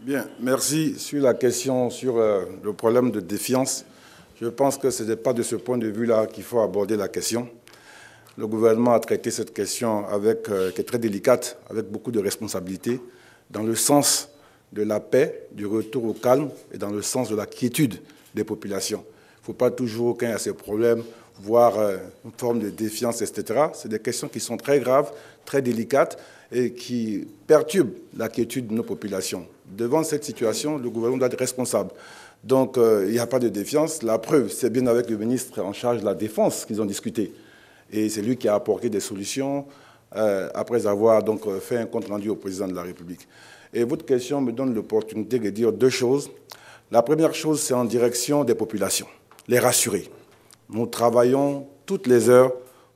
Bien, merci. Sur la question sur le problème de défiance, je pense que ce n'est pas de ce point de vue-là qu'il faut aborder la question. Le gouvernement a traité cette question qui est très délicate, avec beaucoup de responsabilités, dans le sens de la paix, du retour au calme et dans le sens de la quiétude des populations. Il ne faut pas toujours, quand il y a ces problèmes, voir une forme de défiance, etc. C'est des questions qui sont très graves, très délicates et qui perturbent la quiétude de nos populations. Devant cette situation, le gouvernement doit être responsable. Donc, il n'y a pas de défiance. La preuve, c'est bien avec le ministre en charge de la Défense qu'ils ont discuté. Et c'est lui qui a apporté des solutions après avoir donc fait un compte-rendu au président de la République. Et votre question me donne l'opportunité de dire deux choses. La première chose, c'est en direction des populations, les rassurer. Nous travaillons toutes les heures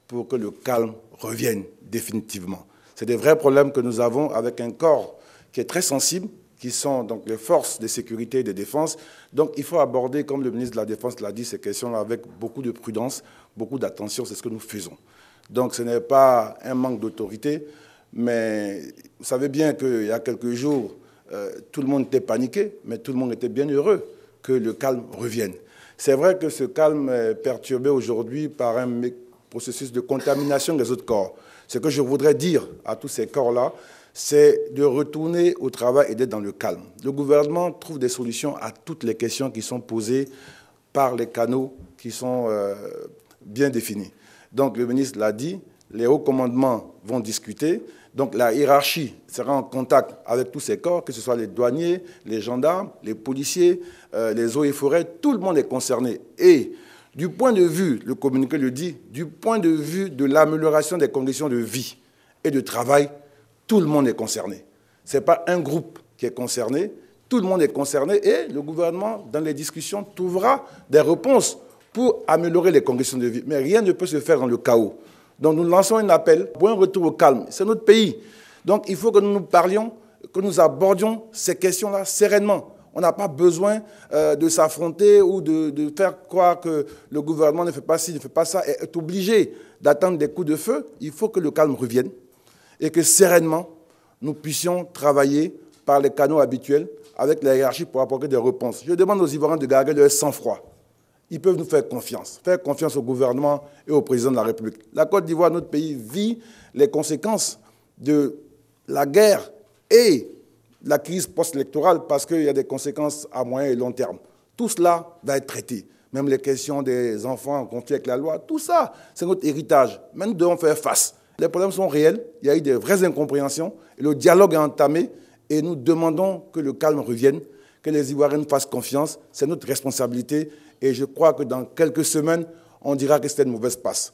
pour que le calme revienne définitivement. C'est des vrais problèmes que nous avons avec un corps qui est très sensible, qui sont donc les forces de sécurité et de défense. Donc il faut aborder, comme le ministre de la Défense l'a dit, ces questions-là avec beaucoup de prudence, beaucoup d'attention, c'est ce que nous faisons. Donc ce n'est pas un manque d'autorité, mais vous savez bien qu'il y a quelques jours, tout le monde était paniqué, mais tout le monde était bien heureux que le calme revienne. C'est vrai que ce calme est perturbé aujourd'hui par un processus de contamination des autres corps. Ce que je voudrais dire à tous ces corps-là, c'est de retourner au travail et d'être dans le calme. Le gouvernement trouve des solutions à toutes les questions qui sont posées par les canaux qui sont bien définis. Donc le ministre l'a dit, les hauts commandements vont discuter. Donc la hiérarchie sera en contact avec tous ces corps, que ce soit les douaniers, les gendarmes, les policiers, les eaux et forêts, tout le monde est concerné. Et du point de vue, le communiqué le dit, du point de vue de l'amélioration des conditions de vie et de travail, tout le monde est concerné. Ce n'est pas un groupe qui est concerné, tout le monde est concerné et le gouvernement, dans les discussions, trouvera des réponses pour améliorer les conditions de vie. Mais rien ne peut se faire dans le chaos. Donc nous lançons un appel pour un retour au calme. C'est notre pays. Donc il faut que nous nous parlions, que nous abordions ces questions-là sereinement. On n'a pas besoin de s'affronter ou de faire croire que le gouvernement ne fait pas ci, ne fait pas ça, et est obligé d'attendre des coups de feu. Il faut que le calme revienne et que sereinement, nous puissions travailler par les canaux habituels avec la hiérarchie pour apporter des réponses. Je demande aux Ivoiriens de garder leur sang-froid. Ils peuvent nous faire confiance au gouvernement et au président de la République. La Côte d'Ivoire, notre pays, vit les conséquences de la guerre et la crise post-électorale parce qu'il y a des conséquences à moyen et long terme. Tout cela va être traité. Même les questions des enfants en conflit avec la loi, tout ça, c'est notre héritage. Mais nous devons faire face. Les problèmes sont réels, il y a eu des vraies incompréhensions, et le dialogue est entamé, et nous demandons que le calme revienne, que les Ivoiriens nous fassent confiance, c'est notre responsabilité, et je crois que dans quelques semaines, on dira que c'était une mauvaise passe.